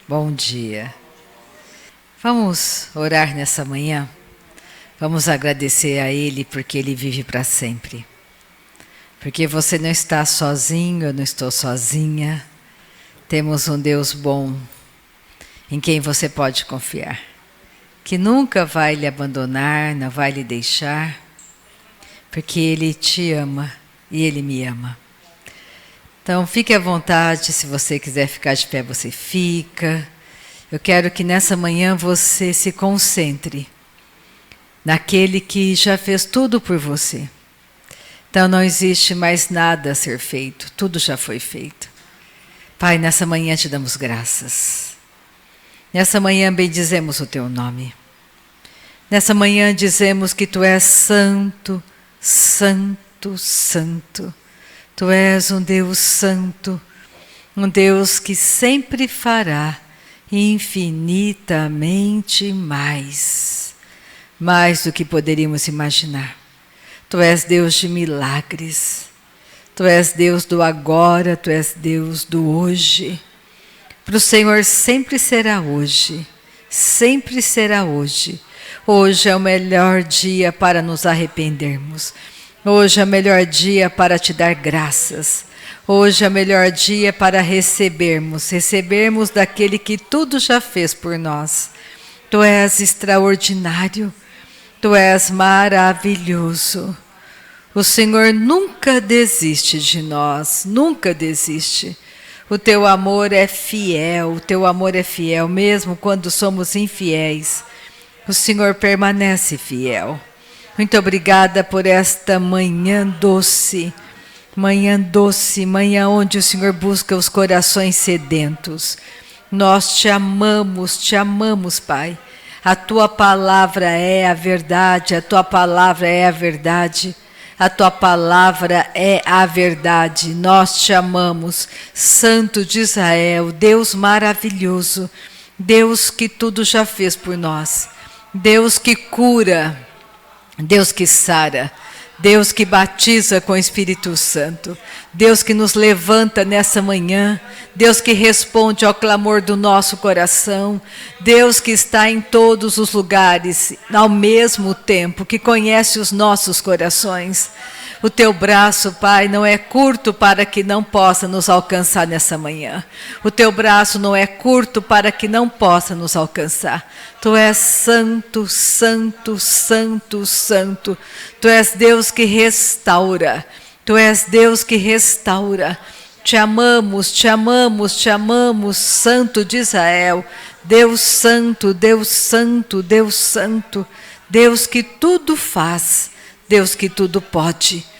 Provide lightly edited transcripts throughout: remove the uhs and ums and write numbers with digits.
Bom dia. Vamos orar nessa manhã? Vamos agradecer a Ele porque Ele vive para sempre. Porque você não está sozinho, eu não estou sozinha. Temos um Deus bom em quem você pode confiar. Que nunca vai lhe abandonar, não vai lhe deixar. Porque Ele te ama e Ele me ama. Então fique à vontade, se você quiser ficar de pé, você fica. Eu quero que nessa manhã você se concentre naquele que já fez tudo por você. Então não existe mais nada a ser feito, tudo já foi feito. Pai, nessa manhã te damos graças. Nessa manhã bendizemos o teu nome. Nessa manhã dizemos que tu és santo, santo, santo. Tu és um Deus santo, um Deus que sempre fará infinitamente mais do que poderíamos imaginar. Tu és Deus de milagres, Tu és Deus do agora, Tu és Deus do hoje. Para o Senhor sempre será hoje, sempre será hoje. Hoje é o melhor dia para nos arrependermos. Hoje é o melhor dia para te dar graças. Hoje é o melhor dia para recebermos daquele que tudo já fez por nós. Tu és extraordinário, Tu és maravilhoso. O Senhor nunca desiste de nós, nunca desiste. O Teu amor é fiel, mesmo quando somos infiéis. O Senhor permanece fiel. Muito obrigada por esta manhã doce, manhã onde o Senhor busca os corações sedentos. Nós te amamos, Pai. A Tua palavra é a verdade, a Tua palavra é a verdade, a Tua palavra é a verdade. Nós te amamos, Santo de Israel, Deus maravilhoso, Deus que tudo já fez por nós, Deus que cura, Deus que sara, Deus que batiza com o Espírito Santo, Deus que nos levanta nessa manhã, Deus que responde ao clamor do nosso coração, Deus que está em todos os lugares ao mesmo tempo, que conhece os nossos corações. O Teu braço, Pai, não é curto para que não possa nos alcançar nessa manhã. O Teu braço não é curto para que não possa nos alcançar. Tu és santo, santo, santo, santo. Tu és Deus que restaura. Tu és Deus que restaura. Te amamos, te amamos, te amamos, Santo de Israel. Deus santo, Deus santo, Deus santo. Deus que tudo faz, Deus que tudo pode.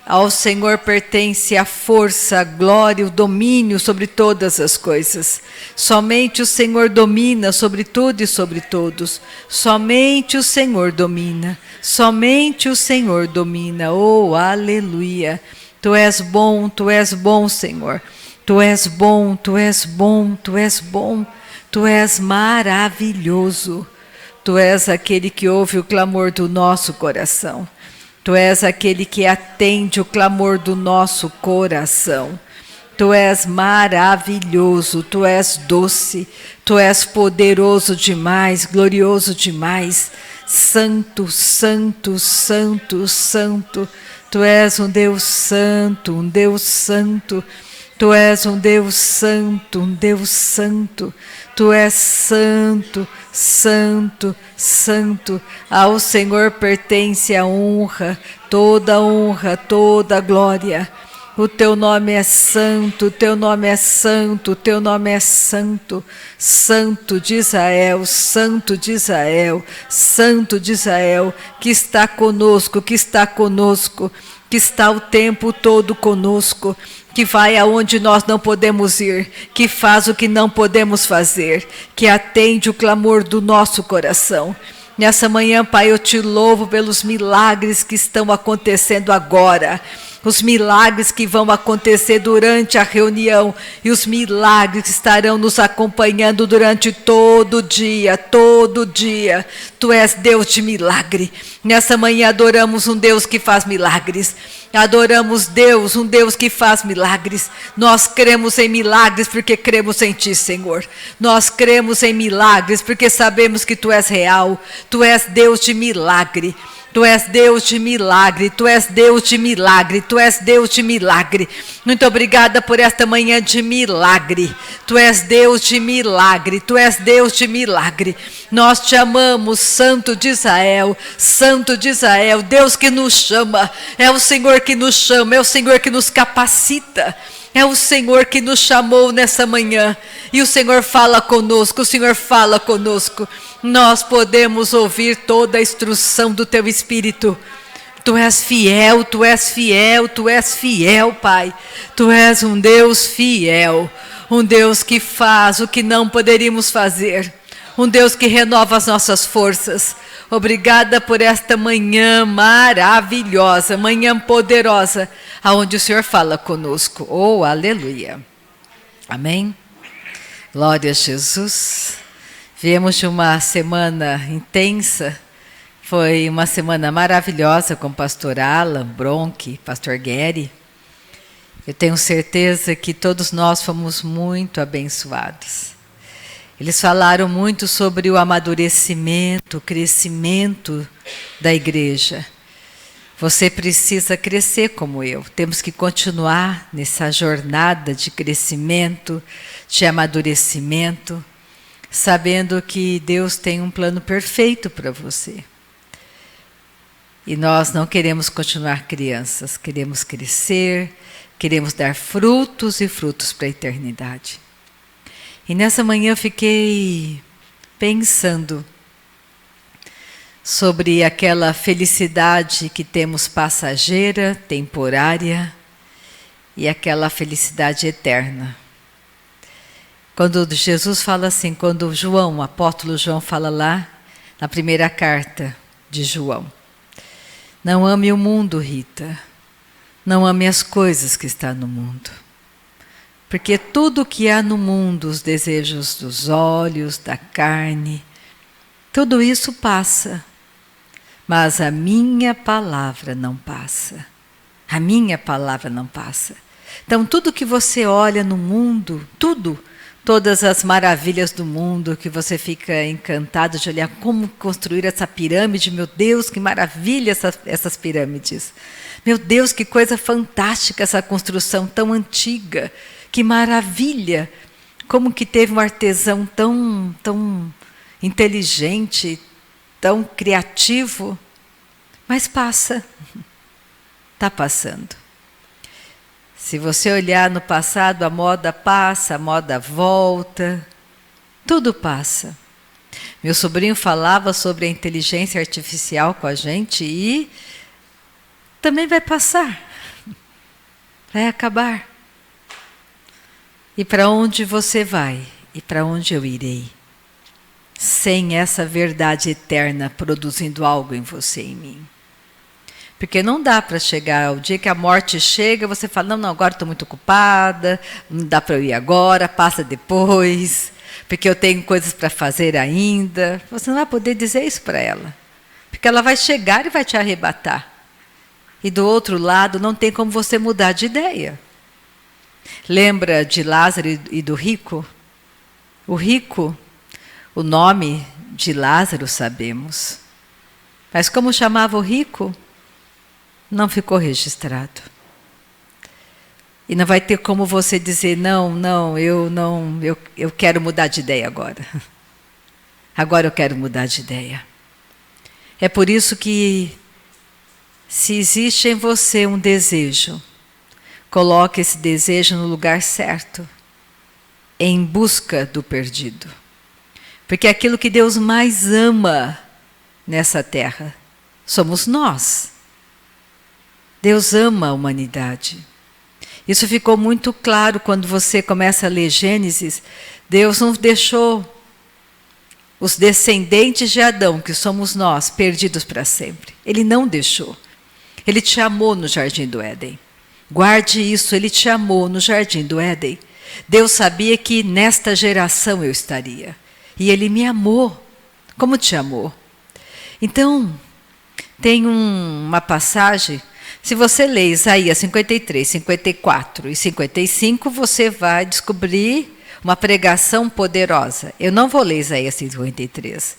Ao Senhor pertence a força, a glória, o domínio sobre todas as coisas. Somente o Senhor domina sobre tudo e sobre todos. Somente o Senhor domina. Somente o Senhor domina. Oh, aleluia. Tu és bom, Senhor. Tu és bom, Tu és bom, Tu és bom. Tu és maravilhoso. Tu és aquele que ouve o clamor do nosso coração. Tu és aquele que atende o clamor do nosso coração. Tu és maravilhoso, Tu és doce, Tu és poderoso demais, glorioso demais. Santo, santo, santo, santo. Tu és um Deus santo, um Deus santo. Tu és um Deus santo, um Deus santo. Tu és santo, santo, santo. Ao Senhor pertence a honra, toda a glória. O Teu nome é santo, o Teu nome é santo, o Teu nome é santo. Santo de Israel, Santo de Israel, Santo de Israel, que está conosco, que está conosco, que está o tempo todo conosco, que vai aonde nós não podemos ir, que faz o que não podemos fazer, que atende o clamor do nosso coração. Nessa manhã, Pai, eu te louvo pelos milagres que estão acontecendo agora. os milagres que vão acontecer durante a reunião e os milagres que estarão nos acompanhando durante todo o dia, todo dia. Tu és Deus de milagre. Nessa manhã adoramos um Deus que faz milagres. Adoramos Deus, um Deus que faz milagres. Nós cremos em milagres porque cremos em Ti, Senhor. Nós cremos em milagres porque sabemos que Tu és real. Tu és Deus de milagre. Tu és Deus de milagre, Tu és Deus de milagre, Tu és Deus de milagre. Muito obrigada por esta manhã de milagre. Tu és Deus de milagre, Tu és Deus de milagre. Nós Te amamos, Santo de Israel, Deus que nos chama. É o Senhor que nos chama, é o Senhor que nos capacita. É o Senhor que nos chamou nessa manhã. E o Senhor fala conosco, o Senhor fala conosco. Nós podemos ouvir toda a instrução do Teu Espírito. Tu és fiel, Tu és fiel, Tu és fiel, Pai. Tu és um Deus fiel. Um Deus que faz o que não poderíamos fazer. Um Deus que renova as nossas forças. Obrigada por esta manhã maravilhosa, manhã poderosa, aonde o Senhor fala conosco. Oh, aleluia. Amém? Glória a Jesus. Viemos de uma semana intensa. Foi uma semana maravilhosa com o pastor Alan Bronk, pastor Gary. Eu tenho certeza que todos nós fomos muito abençoados. Eles falaram muito sobre o amadurecimento, o crescimento da igreja. Você precisa crescer como eu. Temos que continuar nessa jornada de crescimento, de amadurecimento, sabendo que Deus tem um plano perfeito para você. E nós não queremos continuar crianças, queremos crescer, queremos dar frutos e frutos para a eternidade. E nessa manhã eu fiquei pensando sobre aquela felicidade que temos passageira, temporária, e aquela felicidade eterna. Quando Jesus fala assim, quando João, o apóstolo João fala lá, na primeira carta de João, não ame o mundo, Rita, não ame as coisas que estão no mundo. Porque tudo que há no mundo, os desejos dos olhos, da carne, tudo isso passa. Mas a minha palavra não passa. A minha palavra não passa. Então tudo que você olha no mundo, todas as maravilhas do mundo, que você fica encantado de olhar como construir essa pirâmide, meu Deus, que maravilha essas pirâmides. Meu Deus, que coisa fantástica essa construção tão antiga. Que maravilha! Como que teve um artesão tão inteligente, tão criativo. Mas passa. Está passando. Se você olhar no passado, a moda passa, a moda volta. Tudo passa. Meu sobrinho falava sobre a inteligência artificial com a gente e também vai passar. Vai acabar. E para onde você vai? E para onde eu irei? Sem essa verdade eterna produzindo algo em você e em mim. Porque não dá para chegar ao dia que a morte chega, você fala, não, agora estou muito ocupada, não dá para eu ir agora, passa depois, porque eu tenho coisas para fazer ainda. Você não vai poder dizer isso para ela. Porque ela vai chegar e vai te arrebatar. E do outro lado, não tem como você mudar de ideia. Lembra de Lázaro e do rico? O rico, o nome de Lázaro sabemos. Mas como chamava o rico? Não ficou registrado. E não vai ter como você dizer, eu quero mudar de ideia agora. Agora eu quero mudar de ideia. É por isso que, se existe em você um desejo, coloque esse desejo no lugar certo, em busca do perdido. Porque aquilo que Deus mais ama nessa terra somos nós. Deus ama a humanidade. Isso ficou muito claro quando você começa a ler Gênesis. Deus não deixou os descendentes de Adão, que somos nós, perdidos para sempre. Ele não deixou. Ele te amou no Jardim do Éden. Guarde isso, Ele te amou no jardim do Éden. Deus sabia que nesta geração eu estaria. E Ele me amou. Como te amou? Então, tem uma passagem, se você ler Isaías 53, 54 e 55, você vai descobrir uma pregação poderosa. Eu não vou ler Isaías 53,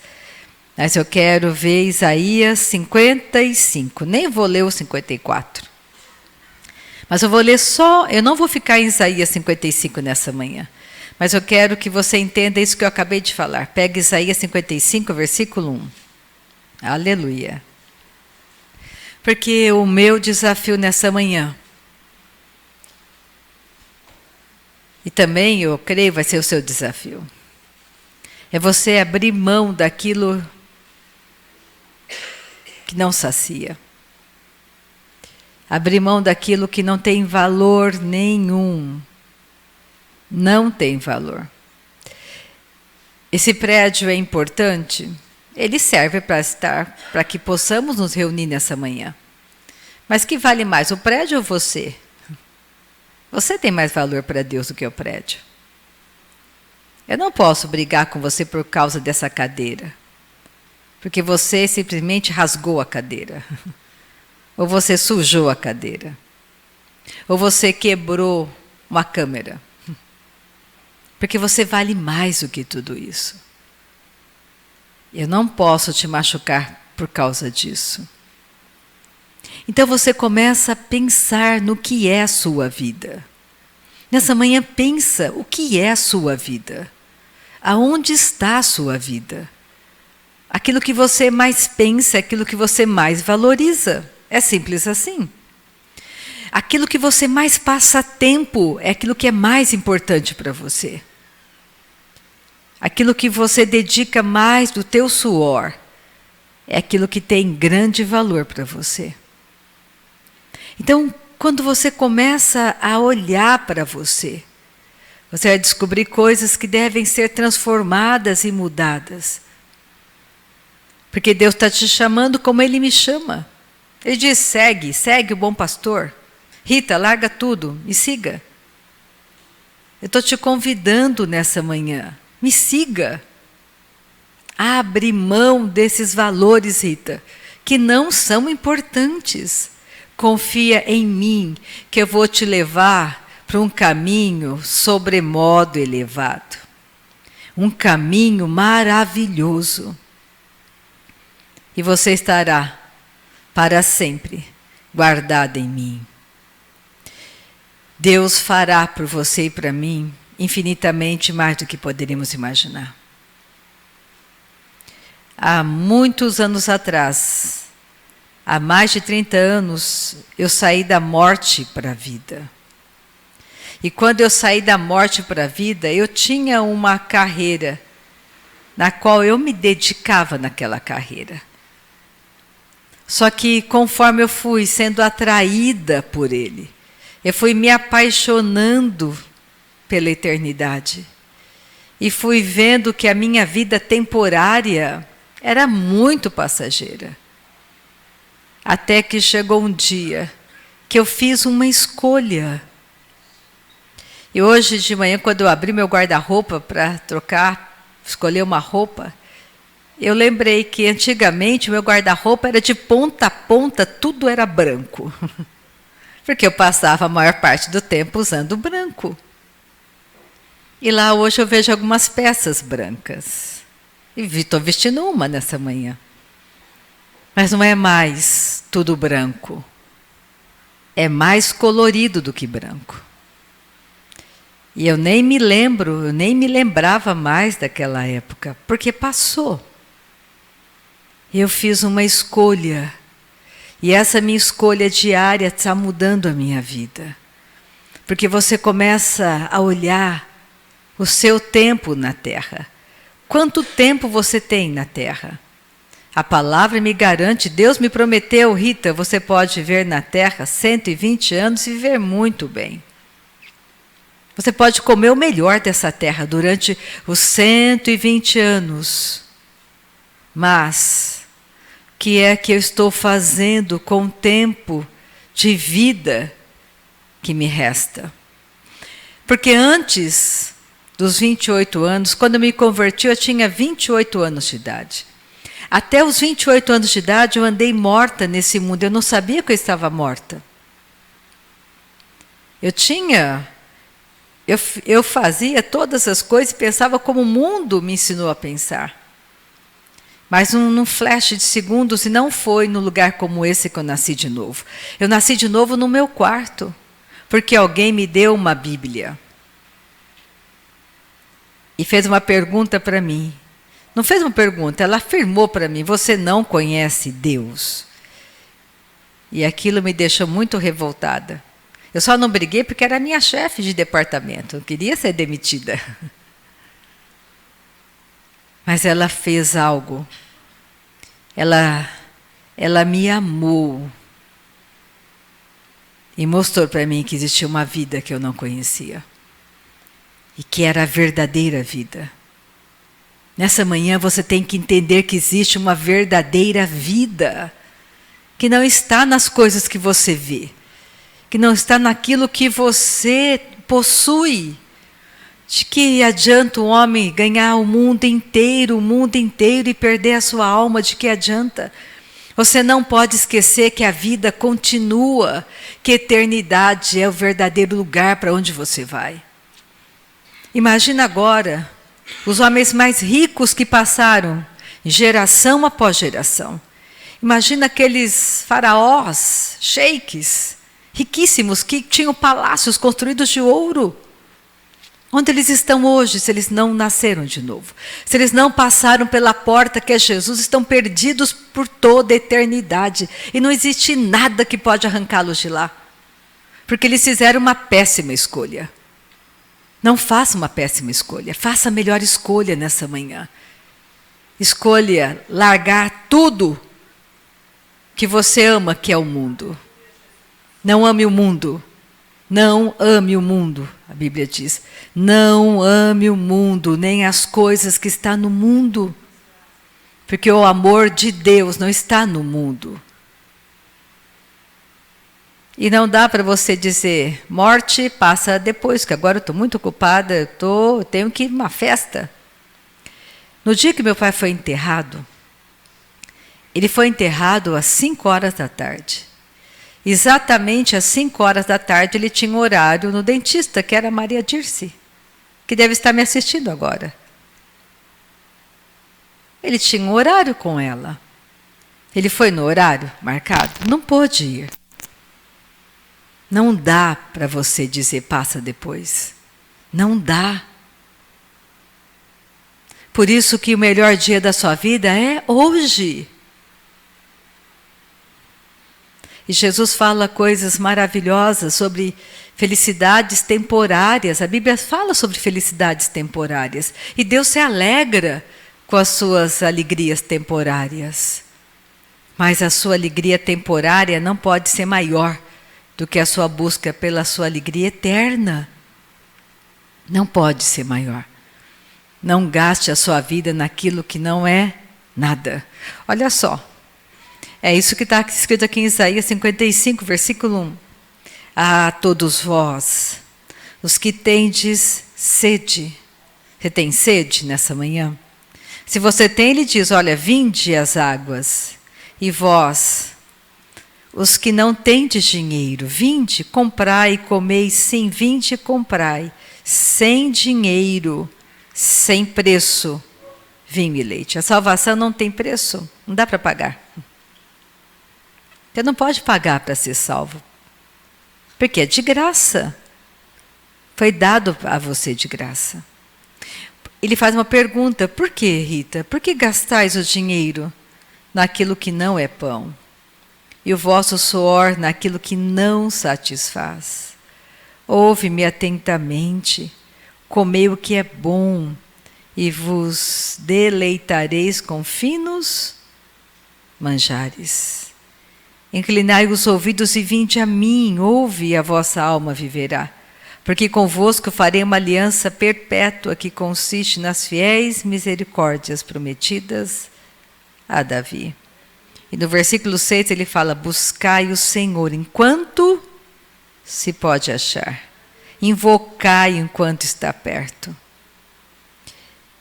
mas eu quero ver Isaías 55, nem vou ler o 54. Mas eu vou ler só, eu não vou ficar em Isaías 55 nessa manhã, mas eu quero que você entenda isso que eu acabei de falar. Pega Isaías 55, versículo 1. Aleluia. Porque o meu desafio nessa manhã, e também eu creio vai ser o seu desafio, é você abrir mão daquilo que não sacia. Abrir mão daquilo que não tem valor nenhum. Não tem valor. Esse prédio é importante? Ele serve para que possamos nos reunir nessa manhã. Mas que vale mais, o prédio ou você? Você tem mais valor para Deus do que o prédio. Eu não posso brigar com você por causa dessa cadeira. Porque você simplesmente rasgou a cadeira. Ou você sujou a cadeira. Ou você quebrou uma câmera. Porque você vale mais do que tudo isso. Eu não posso te machucar por causa disso. Então você começa a pensar no que é a sua vida. Nessa manhã pensa o que é a sua vida. Aonde está a sua vida? Aquilo que você mais pensa é aquilo que você mais valoriza. É simples assim. Aquilo que você mais passa tempo é aquilo que é mais importante para você. Aquilo que você dedica mais do teu suor é aquilo que tem grande valor para você. Então, quando você começa a olhar para você, você vai descobrir coisas que devem ser transformadas e mudadas. Porque Deus está te chamando como Ele me chama. Ele diz, segue o bom pastor. Rita, larga tudo, me siga. Eu estou te convidando nessa manhã, me siga. Abre mão desses valores, Rita, que não são importantes. Confia em mim, que eu vou te levar para um caminho sobremodo elevado. Um caminho maravilhoso. E você estará para sempre guardado em mim. Deus fará por você e para mim infinitamente mais do que poderíamos imaginar. Há muitos anos atrás, há mais de 30 anos, eu saí da morte para a vida. E quando eu saí da morte para a vida, eu tinha uma carreira na qual eu me dedicava naquela carreira. Só que conforme eu fui sendo atraída por Ele, eu fui me apaixonando pela eternidade. E fui vendo que a minha vida temporária era muito passageira. Até que chegou um dia que eu fiz uma escolha. E hoje de manhã, quando eu abri meu guarda-roupa para trocar, escolher uma roupa, eu lembrei que antigamente o meu guarda-roupa era de ponta a ponta, tudo era branco. Porque eu passava a maior parte do tempo usando branco. E lá hoje eu vejo algumas peças brancas. E estou vestindo uma nessa manhã. Mas não é mais tudo branco. É mais colorido do que branco. E eu nem me lembro, eu nem me lembrava mais daquela época, porque passou. Eu fiz uma escolha. E essa minha escolha diária está mudando a minha vida. Porque você começa a olhar o seu tempo na Terra. Quanto tempo você tem na Terra? A palavra me garante, Deus me prometeu, Rita, você pode viver na Terra 120 anos e viver muito bem. Você pode comer o melhor dessa Terra durante os 120 anos. Mas o que é que eu estou fazendo com o tempo de vida que me resta. Porque antes dos 28 anos, quando eu me converti, eu tinha 28 anos de idade. Até os 28 anos de idade, eu andei morta nesse mundo. Eu não sabia que eu estava morta. Eu fazia todas as coisas e pensava como o mundo me ensinou a pensar. Mas num flash de segundos, e não foi num lugar como esse que eu nasci de novo. Eu nasci de novo no meu quarto, porque alguém me deu uma Bíblia. E fez uma pergunta para mim. Não fez uma pergunta, ela afirmou para mim: você não conhece Deus. E aquilo me deixou muito revoltada. Eu só não briguei porque era minha chefe de departamento. Eu queria ser demitida. Mas ela fez algo. Ela me amou. E mostrou para mim que existia uma vida que eu não conhecia. E que era a verdadeira vida. Nessa manhã você tem que entender que existe uma verdadeira vida. Que não está nas coisas que você vê. Que não está naquilo que você possui. De que adianta um homem ganhar o mundo inteiro e perder a sua alma? De que adianta? Você não pode esquecer que a vida continua, que a eternidade é o verdadeiro lugar para onde você vai. Imagina agora os homens mais ricos que passaram, geração após geração. Imagina aqueles faraós, sheiks, riquíssimos, que tinham palácios construídos de ouro. Onde eles estão hoje, se eles não nasceram de novo? Se eles não passaram pela porta que é Jesus, estão perdidos por toda a eternidade. E não existe nada que pode arrancá-los de lá. Porque eles fizeram uma péssima escolha. Não faça uma péssima escolha, faça a melhor escolha nessa manhã. Escolha largar tudo que você ama, que é o mundo. Não ame o mundo. Não ame o mundo, a Bíblia diz. Não ame o mundo, nem as coisas que estão no mundo. Porque o amor de Deus não está no mundo. E não dá para você dizer, morte passa depois, que agora eu estou muito ocupada, eu tenho que ir numa festa. No dia que meu pai foi enterrado, ele foi enterrado às 5 horas da tarde. Exatamente às 5 horas da tarde ele tinha um horário no dentista, que era a Maria Dirce, que deve estar me assistindo agora. Ele tinha um horário com ela. Ele foi no horário marcado? Não pôde ir. Não dá para você dizer passa depois. Não dá. Por isso que o melhor dia da sua vida é hoje. E Jesus fala coisas maravilhosas sobre felicidades temporárias. A Bíblia fala sobre felicidades temporárias. E Deus se alegra com as suas alegrias temporárias. Mas a sua alegria temporária não pode ser maior do que a sua busca pela sua alegria eterna. Não pode ser maior. Não gaste a sua vida naquilo que não é nada. Olha só. É isso que está escrito aqui em Isaías 55, versículo 1. A todos vós, os que tendes sede. Você tem sede nessa manhã? Se você tem, ele diz, olha, vinde as águas. E vós, os que não tendes dinheiro, vinde, comprai e comei, sim, vinde e comprai, sem dinheiro, sem preço, vinho e leite. A salvação não tem preço, não dá para pagar. Você não pode pagar para ser salvo, porque é de graça. Foi dado a você de graça. Ele faz uma pergunta, por que, Rita? Por que gastais o dinheiro naquilo que não é pão? E o vosso suor naquilo que não satisfaz? Ouve-me atentamente, comei o que é bom, e vos deleitareis com finos manjares. Inclinai os ouvidos e vinde a mim, ouve e a vossa alma viverá. Porque convosco farei uma aliança perpétua que consiste nas fiéis misericórdias prometidas a Davi. E no versículo 6 ele fala, buscai o Senhor enquanto se pode achar. Invocai enquanto está perto.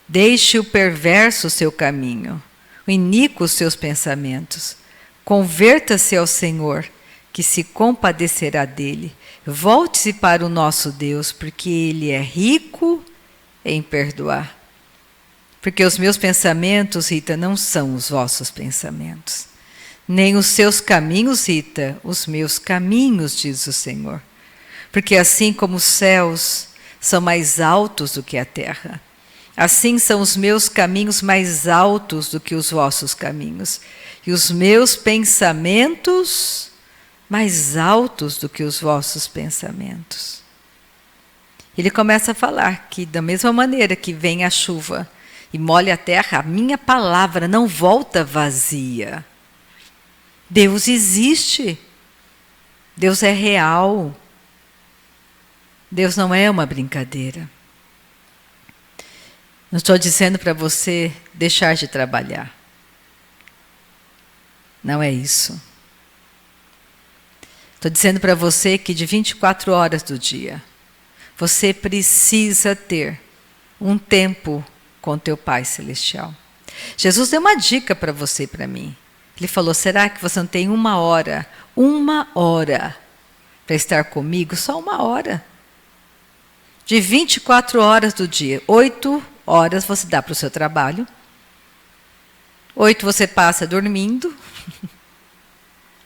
Deixe o perverso o seu caminho, o iníquo os seus pensamentos. Converta-se ao Senhor, que se compadecerá dele. Volte-se para o nosso Deus, porque Ele é rico em perdoar. Porque os meus pensamentos, Rita, não são os vossos pensamentos. Nem os seus caminhos, Rita, os meus caminhos, diz o Senhor. Porque assim como os céus são mais altos do que a terra, assim são os meus caminhos mais altos do que os vossos caminhos, e os meus pensamentos mais altos do que os vossos pensamentos. Ele começa a falar que da mesma maneira que vem a chuva e molha a terra, a minha palavra não volta vazia. Deus existe. Deus é real. Deus não é uma brincadeira. Não estou dizendo para você deixar de trabalhar. Não é isso. Estou dizendo para você que de 24 horas do dia, você precisa ter um tempo com teu Pai Celestial. Jesus deu uma dica para você e para mim. Ele falou, será que você não tem uma hora para estar comigo? Só uma hora. De 24 horas do dia, 8 horas você dá para o seu trabalho, 8 você passa dormindo,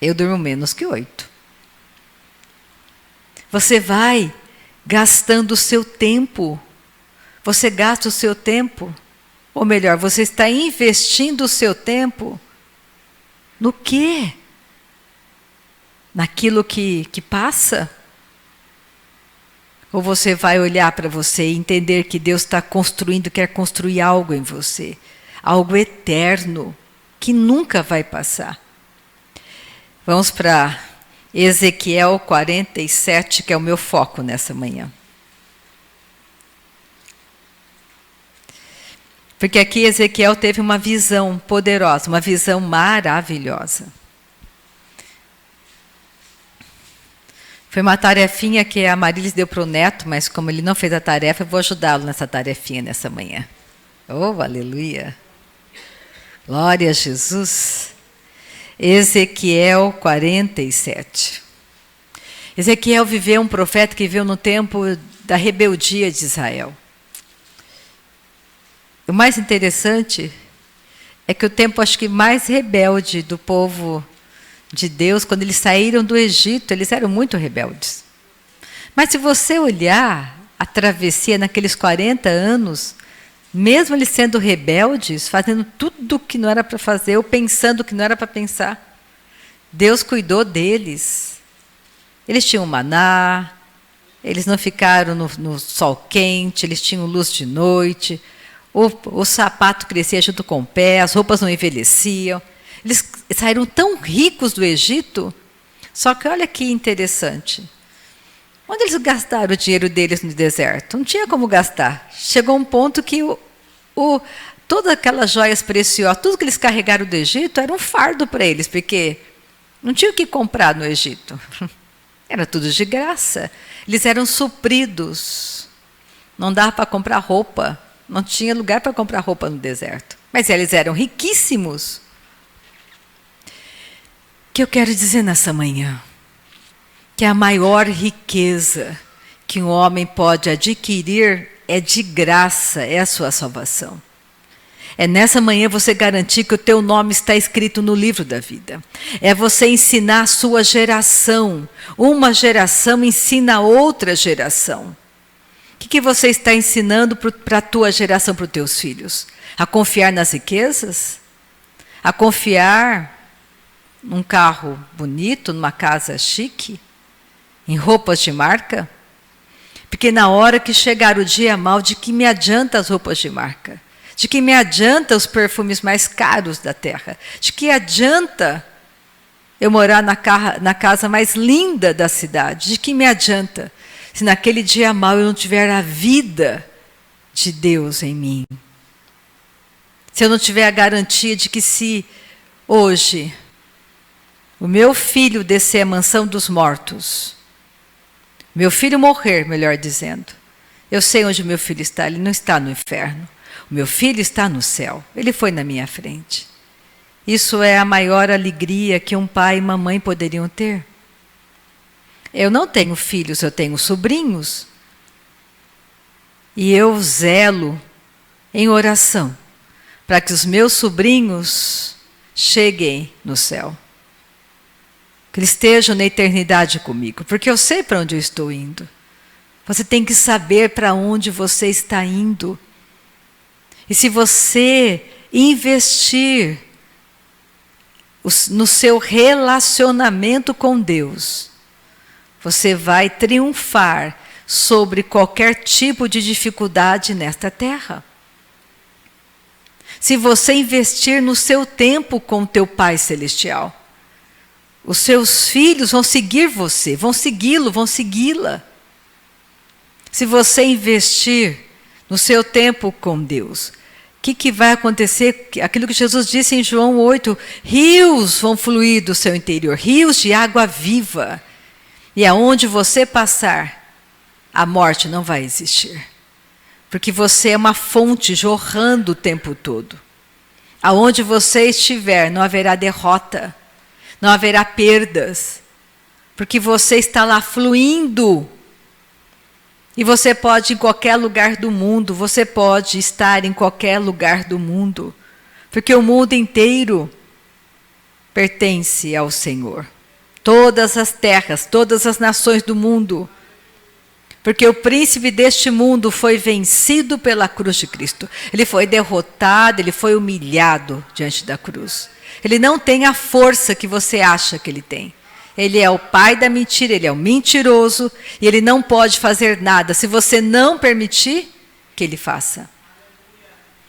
eu durmo menos que 8. Você vai gastando o seu tempo, você gasta o seu tempo, ou melhor, você está investindo o seu tempo no quê? Naquilo que passa? Ou você vai olhar para você e entender que Deus está construindo, quer construir algo em você, algo eterno, que nunca vai passar. Vamos para Ezequiel 47, que é o meu foco nessa manhã. Porque aqui Ezequiel teve uma visão poderosa, uma visão maravilhosa. Foi uma tarefinha que a Marilis deu para o neto, mas como ele não fez a tarefa, eu vou ajudá-lo nessa tarefinha nessa manhã. Oh, aleluia! Glória a Jesus! Ezequiel 47. Ezequiel viveu, um profeta que viveu no tempo da rebeldia de Israel. O mais interessante é que o tempo, acho que mais rebelde do povo de Deus, quando eles saíram do Egito, eles eram muito rebeldes. Mas se você olhar a travessia naqueles 40 anos, mesmo eles sendo rebeldes, fazendo tudo o que não era para fazer, ou pensando o que não era para pensar, Deus cuidou deles. Eles tinham maná, eles não ficaram no sol quente, eles tinham luz de noite, o sapato crescia junto com o pé, as roupas não envelheciam. Eles saíram tão ricos do Egito, só que olha que interessante. Onde eles gastaram o dinheiro deles no deserto? Não tinha como gastar. Chegou um ponto que todas aquelas joias preciosas, tudo que eles carregaram do Egito, era um fardo para eles, porque não tinha o que comprar no Egito. Era tudo de graça. Eles eram supridos. Não dava para comprar roupa. Não tinha lugar para comprar roupa no deserto. Mas eles eram riquíssimos. O que eu quero dizer nessa manhã? Que a maior riqueza que um homem pode adquirir é de graça, é a sua salvação. É nessa manhã você garantir que o teu nome está escrito no livro da vida. É você ensinar a sua geração. Uma geração ensina a outra geração. O que você está ensinando para a tua geração, para os teus filhos? A confiar nas riquezas? A confiar num carro bonito, numa casa chique? Em roupas de marca? Porque na hora que chegar o dia mau, de que me adianta as roupas de marca? De que me adianta os perfumes mais caros da terra? De que adianta eu morar na casa mais linda da cidade? De que me adianta se naquele dia mau eu não tiver a vida de Deus em mim? Se eu não tiver a garantia de que se hoje o meu filho descer à mansão dos mortos, Meu filho morrer, melhor dizendo. Eu sei onde meu filho está, ele não está no inferno. O meu filho está no céu, ele foi na minha frente. Isso é a maior alegria que um pai e uma mãe poderiam ter. Eu não tenho filhos, eu tenho sobrinhos. E eu zelo em oração para que os meus sobrinhos cheguem no céu. Que eles estejam na eternidade comigo, porque eu sei para onde eu estou indo. Você tem que saber para onde você está indo. E se você investir no seu relacionamento com Deus, você vai triunfar sobre qualquer tipo de dificuldade nesta terra. Se você investir no seu tempo com o teu Pai Celestial, os seus filhos vão seguir você, vão segui-lo, vão segui-la. Se você investir no seu tempo com Deus, o que vai acontecer? Aquilo que Jesus disse em João 8, rios vão fluir do seu interior, rios de água viva. E aonde você passar, a morte não vai existir. Porque você é uma fonte jorrando o tempo todo. Aonde você estiver, não haverá derrota, não haverá perdas. Porque você está lá fluindo. E você pode ir em qualquer lugar do mundo, você pode estar em qualquer lugar do mundo, porque o mundo inteiro pertence ao Senhor. Todas as terras, todas as nações do mundo, porque o príncipe deste mundo foi vencido pela cruz de Cristo. Ele foi derrotado, ele foi humilhado diante da cruz. Ele não tem a força que você acha que ele tem. Ele é o pai da mentira, ele é o mentiroso, e ele não pode fazer nada se você não permitir que ele faça.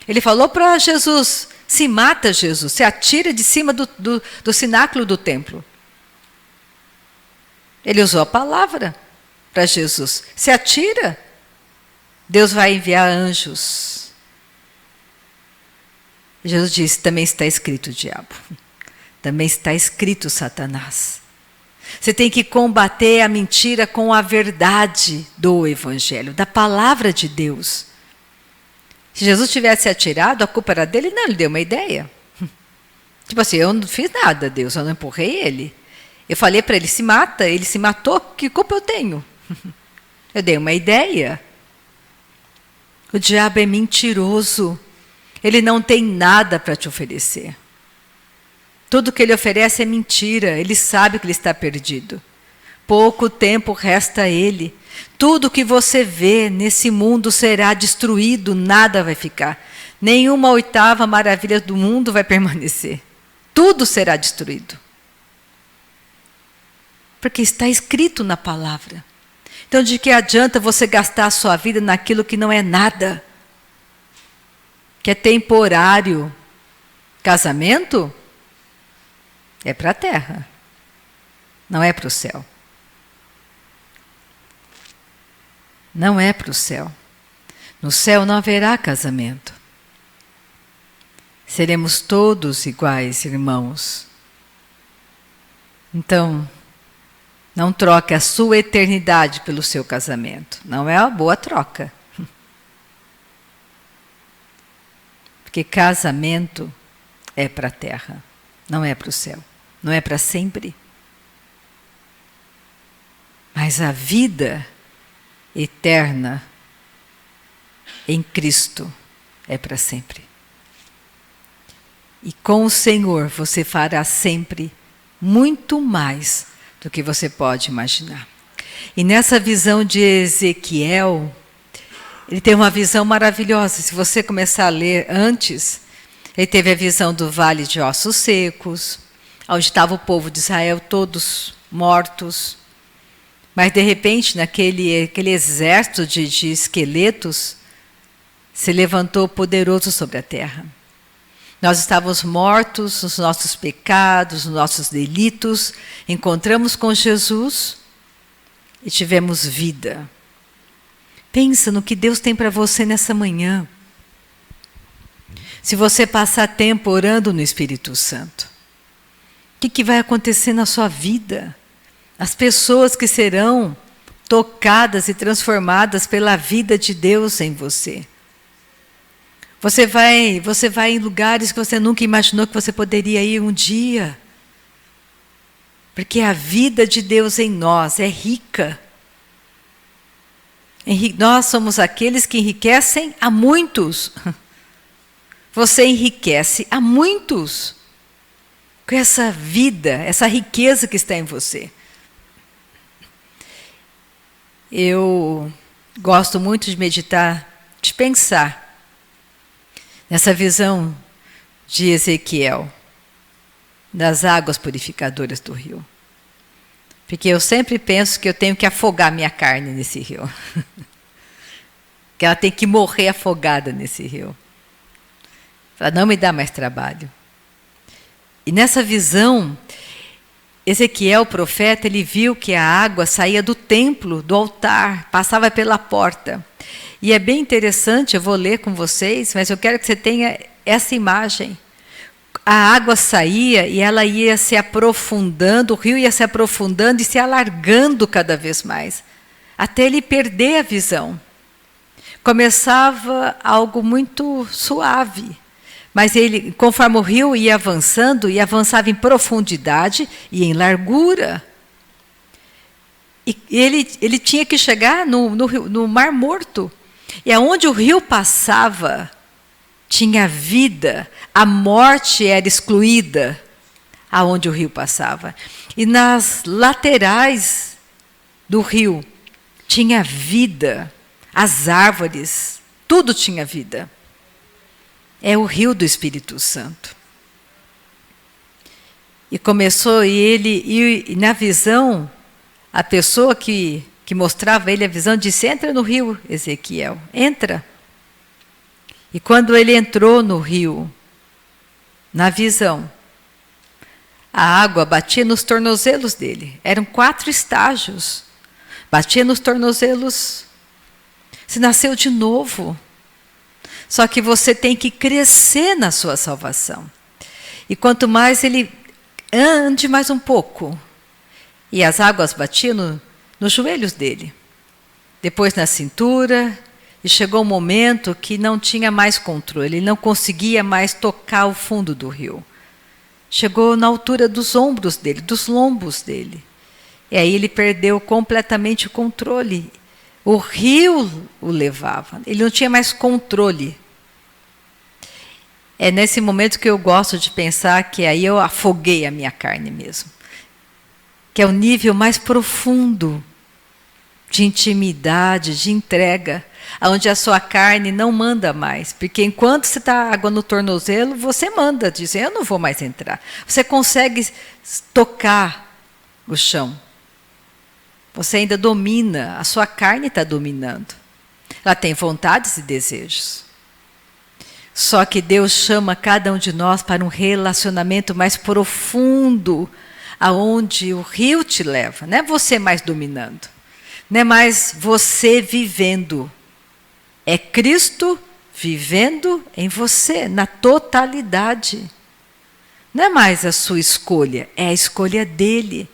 Ele falou para Jesus, se mata Jesus, se atira de cima do cenáculo do templo. Ele usou a palavra para Jesus, se atira, Deus vai enviar anjos. Jesus disse, também está escrito diabo, também está escrito Satanás. Você tem que combater a mentira com a verdade do Evangelho, da palavra de Deus. Se Jesus tivesse atirado, a culpa era dele? Não, ele deu uma ideia. Tipo assim, eu não fiz nada, Deus, eu não empurrei ele. Eu falei para ele, se mata, ele se matou, que culpa eu tenho? Eu dei uma ideia. O diabo é mentiroso, ele não tem nada para te oferecer. Tudo que ele oferece é mentira, ele sabe que ele está perdido. Pouco tempo resta a ele. Tudo que você vê nesse mundo será destruído, nada vai ficar. Nenhuma oitava maravilha do mundo vai permanecer. Tudo será destruído. Porque está escrito na palavra. Então, de que adianta você gastar a sua vida naquilo que não é nada? Que é temporário. Casamento? É para a terra, não é para o céu. Não é para o céu. No céu não haverá casamento. Seremos todos iguais, irmãos. Então, não troque a sua eternidade pelo seu casamento. Não é uma boa troca. Porque casamento é para a terra. Não é para o céu, não é para sempre. Mas a vida eterna em Cristo é para sempre. E com o Senhor você fará sempre muito mais do que você pode imaginar. E nessa visão de Ezequiel, ele tem uma visão maravilhosa. Se você começar a ler antes, ele teve a visão do vale de ossos secos, onde estava o povo de Israel todos mortos. Mas, de repente, aquele exército de esqueletos, se levantou poderoso sobre a terra. Nós estávamos mortos nos nossos pecados, nos nossos delitos, encontramos com Jesus e tivemos vida. Pensa no que Deus tem para você nessa manhã. Se você passar tempo orando no Espírito Santo, o que vai acontecer na sua vida? As pessoas que serão tocadas e transformadas pela vida de Deus em você. Você vai em lugares que você nunca imaginou que você poderia ir um dia. Porque a vida de Deus em nós é rica. Nós somos aqueles que enriquecem a muitos. Você enriquece a muitos com essa vida, essa riqueza que está em você. Eu gosto muito de meditar, de pensar nessa visão de Ezequiel, das águas purificadoras do rio. Porque eu sempre penso que eu tenho que afogar minha carne nesse rio. Que ela tem que morrer afogada nesse rio. Para não me dar mais trabalho. E nessa visão, Ezequiel, o profeta, ele viu que a água saía do templo, do altar, passava pela porta. E é bem interessante, eu vou ler com vocês, mas eu quero que você tenha essa imagem. A água saía e ela ia se aprofundando, o rio ia se aprofundando e se alargando cada vez mais, até ele perder a visão. Começava algo muito suave, mas ele, conforme o rio ia avançando, e avançava em profundidade e em largura. E ele tinha que chegar no Mar Morto. E aonde o rio passava, tinha vida, a morte era excluída aonde o rio passava. E nas laterais do rio tinha vida, as árvores, tudo tinha vida. É o rio do Espírito Santo. E começou, e na visão, a pessoa que mostrava a ele a visão disse: entra no rio, Ezequiel, entra. E quando ele entrou no rio, na visão, a água batia nos tornozelos dele. Eram 4 estágios. Batia nos tornozelos. Você nasceu de novo. Só que você tem que crescer na sua salvação. E quanto mais ele ande mais um pouco, e as águas batiam nos joelhos dele, depois na cintura, e chegou um momento que não tinha mais controle, ele não conseguia mais tocar o fundo do rio. Chegou na altura dos ombros dele, dos lombos dele. E aí ele perdeu completamente o controle. O rio o levava, ele não tinha mais controle. É nesse momento que eu gosto de pensar que aí eu afoguei a minha carne mesmo. Que é o nível mais profundo de intimidade, de entrega, onde a sua carne não manda mais. Porque enquanto você está água no tornozelo, você manda, diz: eu não vou mais entrar. Você consegue tocar o chão. Você ainda domina, a sua carne está dominando. Ela tem vontades e desejos. Só que Deus chama cada um de nós para um relacionamento mais profundo, aonde o rio te leva. Não é você mais dominando. Não é mais você vivendo. É Cristo vivendo em você, na totalidade. Não é mais a sua escolha, é a escolha dele.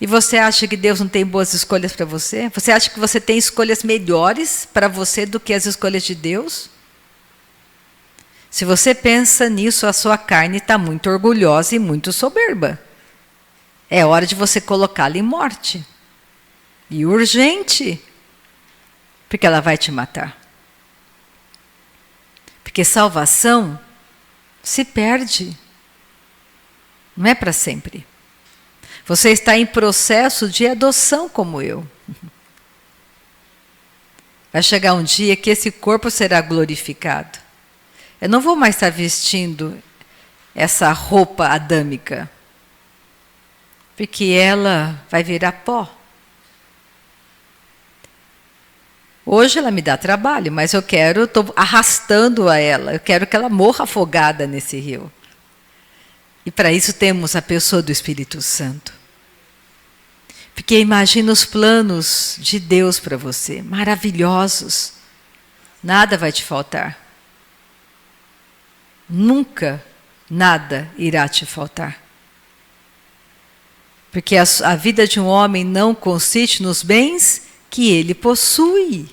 E você acha que Deus não tem boas escolhas para você? Você acha que você tem escolhas melhores para você do que as escolhas de Deus? Se você pensa nisso, a sua carne está muito orgulhosa e muito soberba. É hora de você colocá-la em morte. E urgente. Porque ela vai te matar. Porque salvação se perde. Não é para sempre. Você está em processo de adoção como eu. Vai chegar um dia que esse corpo será glorificado. Eu não vou mais estar vestindo essa roupa adâmica. Porque ela vai virar pó. Hoje ela me dá trabalho, mas estou arrastando a ela. Eu quero que ela morra afogada nesse rio. E para isso temos a pessoa do Espírito Santo. Porque imagina os planos de Deus para você, maravilhosos. Nada vai te faltar. Nunca nada irá te faltar. Porque a vida de um homem não consiste nos bens que ele possui.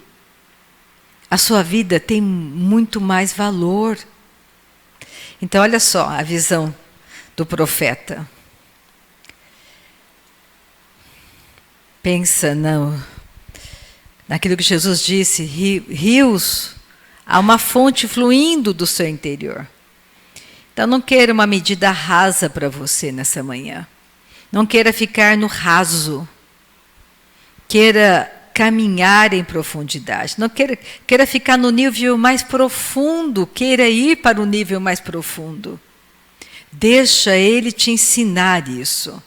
A sua vida tem muito mais valor. Então, olha só a visão do profeta. Pensa naquilo que Jesus disse, rios, há uma fonte fluindo do seu interior. Então, não queira uma medida rasa para você nessa manhã. Não queira ficar no raso. Queira caminhar em profundidade. Não queira ficar no nível mais profundo. Queira ir para o nível mais profundo. Deixa Ele te ensinar isso.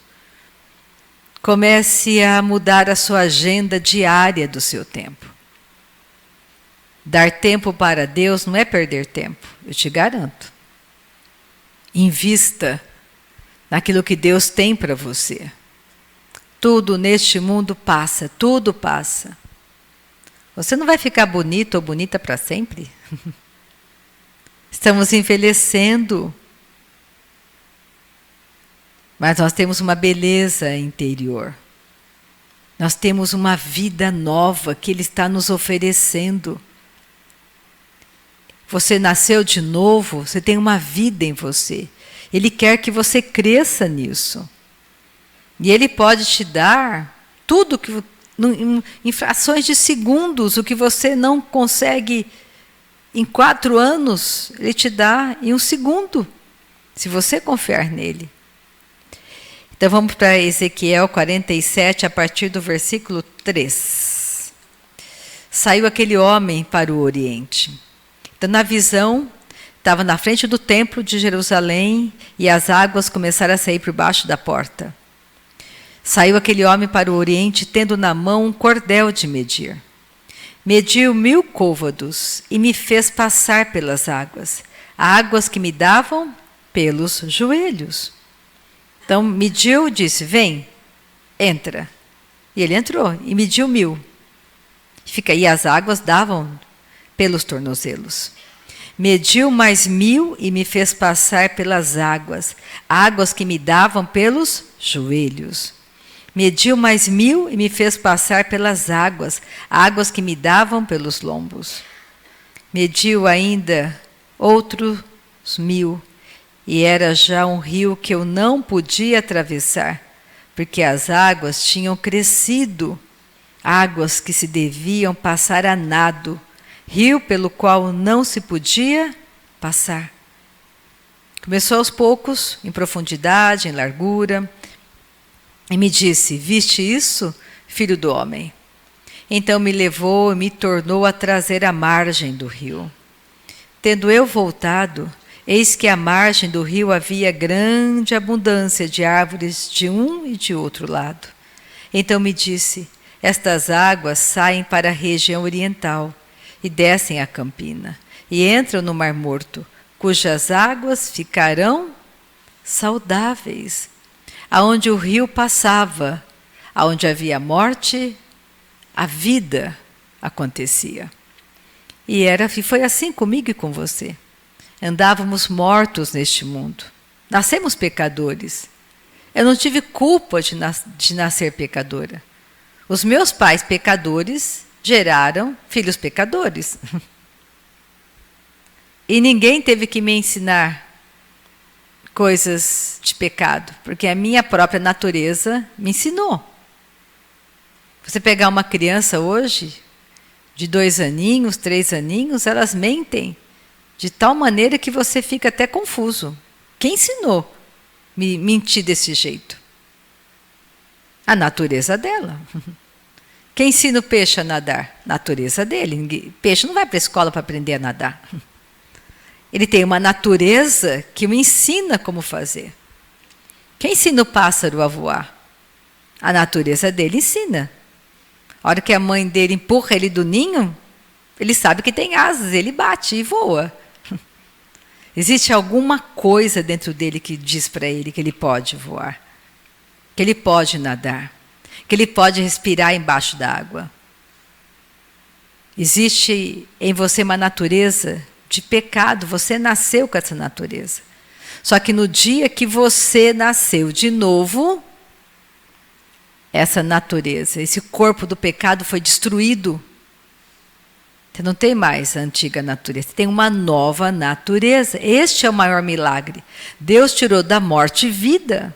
Comece a mudar a sua agenda diária do seu tempo. Dar tempo para Deus não é perder tempo, eu te garanto. Invista naquilo que Deus tem para você. Tudo neste mundo passa, tudo passa. Você não vai ficar bonito ou bonita para sempre. Estamos envelhecendo. Mas nós temos uma beleza interior. Nós temos uma vida nova que Ele está nos oferecendo. Você nasceu de novo, você tem uma vida em você. Ele quer que você cresça nisso. E Ele pode te dar tudo, em frações de segundos, o que você não consegue em 4 anos, Ele te dá em 1 segundo, se você confiar nele. Então vamos para Ezequiel 47, a partir do versículo 3. Saiu aquele homem para o Oriente. Então, na visão, estava na frente do templo de Jerusalém e as águas começaram a sair por baixo da porta. Saiu aquele homem para o Oriente, tendo na mão um cordel de medir. Mediu 1000 côvados e me fez passar pelas águas que me davam pelos joelhos. Então, mediu, disse, vem, entra. E ele entrou e mediu 1000. E as águas davam pelos tornozelos. Mediu mais 1000 e me fez passar pelas águas que me davam pelos joelhos. Mediu mais 1000 e me fez passar pelas águas que me davam pelos lombos. Mediu ainda outros 1000, e era já um rio que eu não podia atravessar, porque as águas tinham crescido, águas que se deviam passar a nado, rio pelo qual não se podia passar. Começou aos poucos, em profundidade, em largura, e me disse, viste isso, filho do homem? Então me levou e me tornou a trazer à margem do rio. Tendo eu voltado, eis que à margem do rio havia grande abundância de árvores de um e de outro lado. Então me disse, estas águas saem para a região oriental e descem a campina, e entram no Mar Morto, cujas águas ficarão saudáveis. Aonde o rio passava, aonde havia morte, a vida acontecia. E foi assim comigo e com você. Andávamos mortos neste mundo. Nascemos pecadores. Eu não tive culpa de nascer pecadora. Os meus pais pecadores geraram filhos pecadores. E ninguém teve que me ensinar coisas de pecado, porque a minha própria natureza me ensinou. Você pegar uma criança hoje, de 2 aninhos, 3 aninhos, elas mentem de tal maneira que você fica até confuso. Quem ensinou me mentir desse jeito? A natureza dela. Quem ensina o peixe a nadar? Natureza dele. Peixe não vai para a escola para aprender a nadar. Ele tem uma natureza que o ensina como fazer. Quem ensina o pássaro a voar? A natureza dele ensina. A hora que a mãe dele empurra ele do ninho, ele sabe que tem asas, ele bate e voa. Existe alguma coisa dentro dele que diz para ele que ele pode voar, que ele pode nadar, que ele pode respirar embaixo da água. Existe em você uma natureza de pecado, você nasceu com essa natureza. Só que no dia que você nasceu de novo, essa natureza. Esse corpo do pecado foi destruído. Você não tem mais a antiga natureza, você tem uma nova natureza. Este é o maior milagre. Deus tirou da morte vida.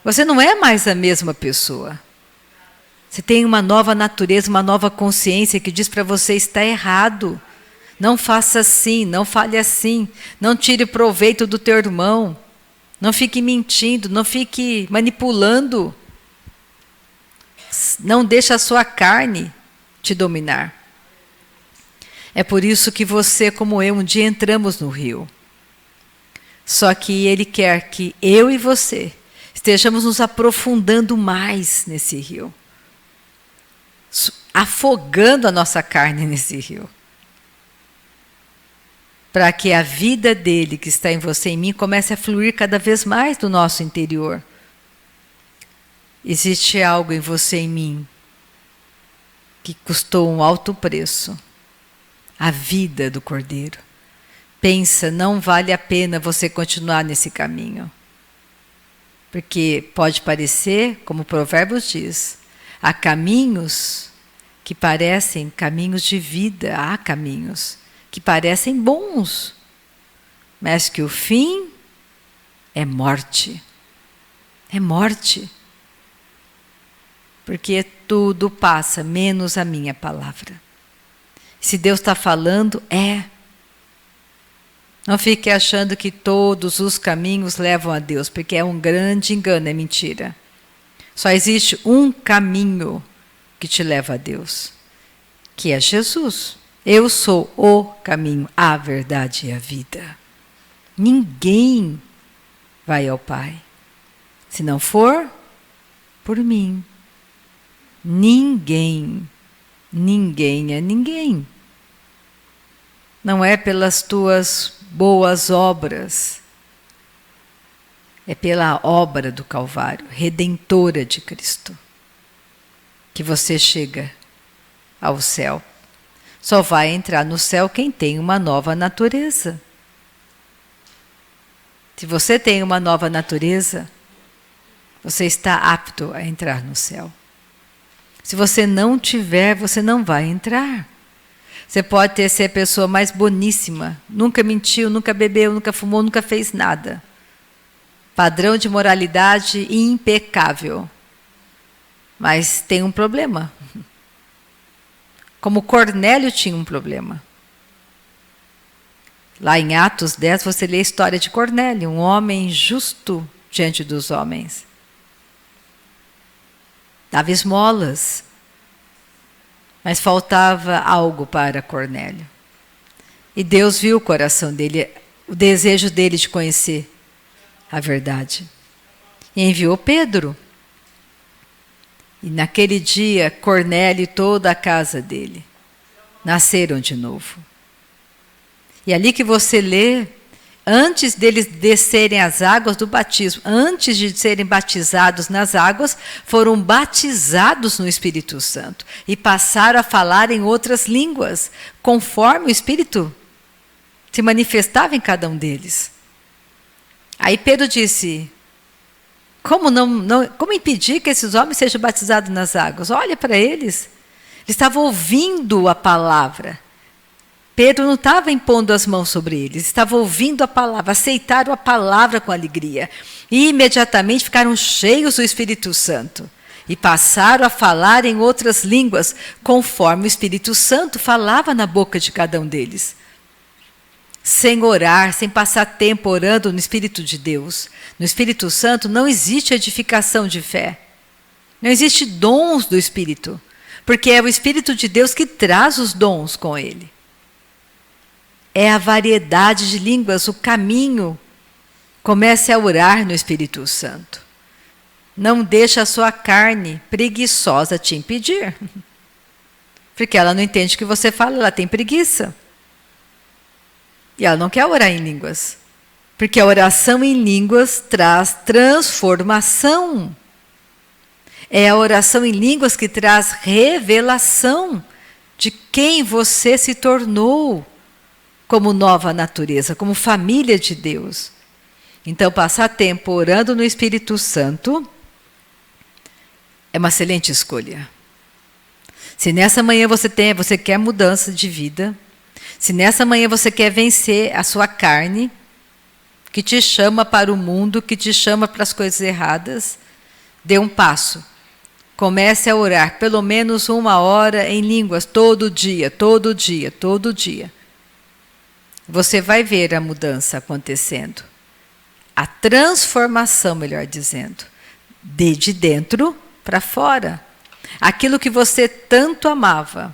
Você não é mais a mesma pessoa. Você tem uma nova natureza, uma nova consciência que diz para você: está errado. Não faça assim, não fale assim. Não tire proveito do teu irmão. Não fique mentindo, não fique manipulando. Não deixe a sua carne te dominar. É por isso que você, como eu, um dia entramos no rio. Só que Ele quer que eu e você estejamos nos aprofundando mais nesse rio. Afogando a nossa carne nesse rio. Para que a vida dele, que está em você e em mim, comece a fluir cada vez mais do nosso interior. Existe algo em você e em mim que custou um alto preço. A vida do Cordeiro. Pensa, não vale a pena você continuar nesse caminho. Porque pode parecer, como o Provérbios diz, há caminhos que parecem caminhos de vida, há caminhos que parecem bons, mas que o fim é morte. É morte. Porque tudo passa, menos a minha palavra. Se Deus está falando, é. Não fique achando que todos os caminhos levam a Deus, porque é um grande engano, é mentira. Só existe um caminho que te leva a Deus, que é Jesus. Eu sou o caminho, a verdade e a vida. Ninguém vai ao Pai, se não for por mim. Ninguém é ninguém. Não é pelas tuas boas obras. É pela obra do Calvário, redentora de Cristo, que você chega ao céu. Só vai entrar no céu quem tem uma nova natureza. Se você tem uma nova natureza, você está apto a entrar no céu. Se você não tiver, você não vai entrar. Você pode ser a pessoa mais boníssima, nunca mentiu, nunca bebeu, nunca fumou, nunca fez nada. Padrão de moralidade impecável. Mas tem um problema. Como Cornélio tinha um problema. Lá em Atos 10 você lê a história de Cornélio, um homem justo diante dos homens. Dava esmolas, mas faltava algo para Cornélio. E Deus viu o coração dele, o desejo dele de conhecer a verdade. E enviou Pedro. E naquele dia, Cornélio e toda a casa dele nasceram de novo. E ali que você lê, antes deles descerem as águas do batismo, antes de serem batizados nas águas, foram batizados no Espírito Santo e passaram a falar em outras línguas, conforme o Espírito se manifestava em cada um deles. Aí Pedro disse: como impedir que esses homens sejam batizados nas águas? Olha para eles. Eles estavam ouvindo a palavra. Pedro não estava impondo as mãos sobre eles, estava ouvindo a palavra, aceitaram a palavra com alegria. E imediatamente ficaram cheios do Espírito Santo. E passaram a falar em outras línguas, conforme o Espírito Santo falava na boca de cada um deles. Sem orar, sem passar tempo orando no Espírito de Deus. No Espírito Santo não existe edificação de fé. Não existe dons do Espírito. Porque é o Espírito de Deus que traz os dons com ele. É a variedade de línguas, o caminho. Comece a orar no Espírito Santo. Não deixe a sua carne preguiçosa te impedir. Porque ela não entende o que você fala, ela tem preguiça. E ela não quer orar em línguas. Porque a oração em línguas traz transformação. É a oração em línguas que traz revelação de quem você se tornou como nova natureza, como família de Deus. Então, passar tempo orando no Espírito Santo é uma excelente escolha. Se nessa manhã você quer mudança de vida, se nessa manhã você quer vencer a sua carne, que te chama para o mundo, que te chama para as coisas erradas, dê um passo. Comece a orar pelo menos 1 hora em línguas, todo dia, todo dia, todo dia. Você vai ver a mudança acontecendo. A transformação, melhor dizendo, de dentro para fora. Aquilo que você tanto amava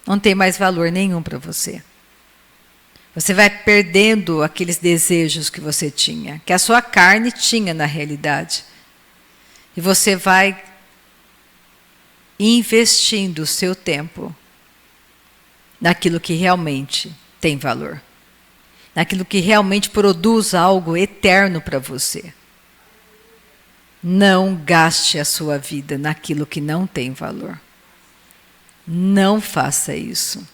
não tem mais valor nenhum para você. Você vai perdendo aqueles desejos que você tinha, que a sua carne tinha na realidade. E você vai investindo o seu tempo naquilo que realmente tem valor. Naquilo que realmente produz algo eterno para você. Não gaste a sua vida naquilo que não tem valor. Não faça isso.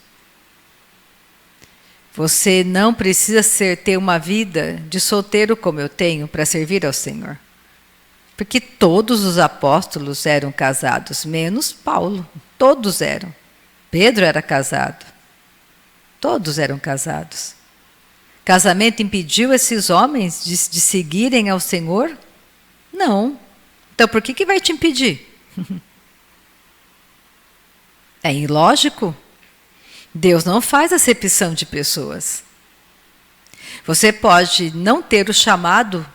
Você não precisa ter uma vida de solteiro como eu tenho para servir ao Senhor. Porque todos os apóstolos eram casados, menos Paulo. Todos eram. Pedro era casado. Todos eram casados. Casamento impediu esses homens de seguirem ao Senhor? Não. Então por que vai te impedir? É ilógico. Deus não faz acepção de pessoas. Você pode não ter o chamado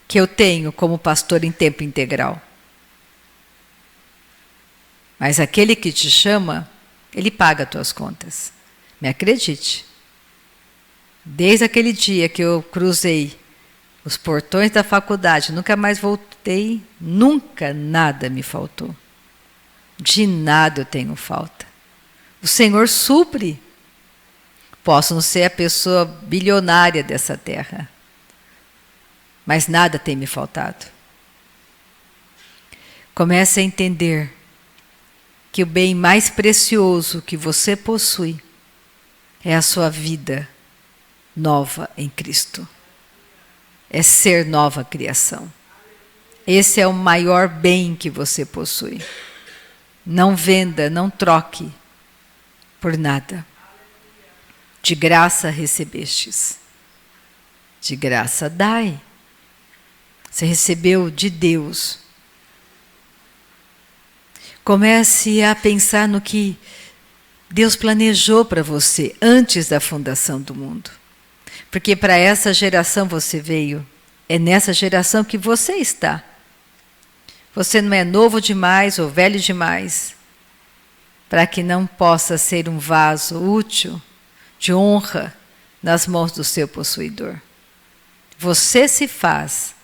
que eu tenho como pastor em tempo integral. Mas aquele que te chama, ele paga as tuas contas. Me acredite. Desde aquele dia que eu cruzei os portões da faculdade, nunca mais voltei, nunca nada me faltou. De nada eu tenho falta. O Senhor supre. Posso não ser a pessoa bilionária dessa terra, mas nada tem me faltado. Comece a entender que o bem mais precioso que você possui é a sua vida nova em Cristo. É ser nova criação. Esse é o maior bem que você possui. Não venda, não troque por nada. De graça recebestes. De graça dai. Você recebeu de Deus. Comece a pensar no que Deus planejou para você antes da fundação do mundo. Porque para essa geração você veio. É nessa geração que você está. Você não é novo demais ou velho demais para que não possa ser um vaso útil de honra nas mãos do seu possuidor. Você se faz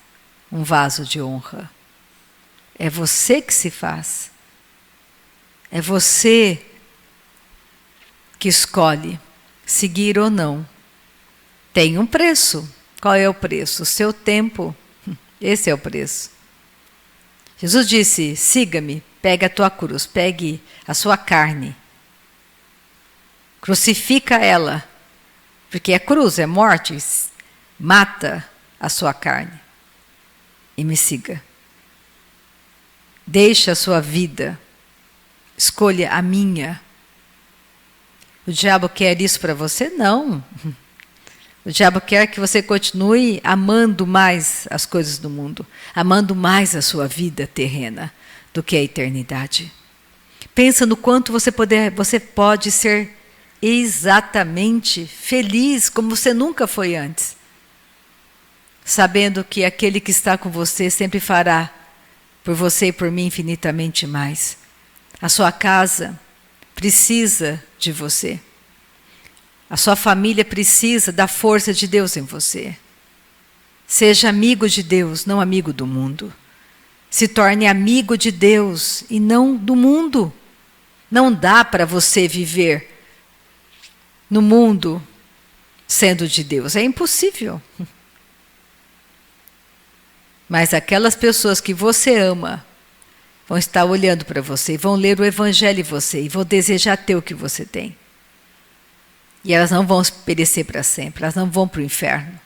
um vaso de honra. É você que se faz. É você que escolhe seguir ou não. Tem um preço. Qual é o preço? O seu tempo. Esse é o preço. Jesus disse, siga-me, pegue a tua cruz, pegue a sua carne. Crucifica ela, porque é cruz, é morte, mata a sua carne e me siga. Deixe a sua vida, escolha a minha. O diabo quer isso para você? Não. O diabo quer que você continue amando mais as coisas do mundo, amando mais a sua vida terrena do que a eternidade. Pensa no quanto você pode ser exatamente feliz como você nunca foi antes, sabendo que aquele que está com você sempre fará por você e por mim infinitamente mais. A sua casa precisa de você. A sua família precisa da força de Deus em você. Seja amigo de Deus, não amigo do mundo. Se torne amigo de Deus e não do mundo. Não dá para você viver no mundo sendo de Deus. É impossível. Mas aquelas pessoas que você ama vão estar olhando para você, vão ler o Evangelho em você e vão desejar ter o que você tem. E elas não vão perecer para sempre, elas não vão para o inferno.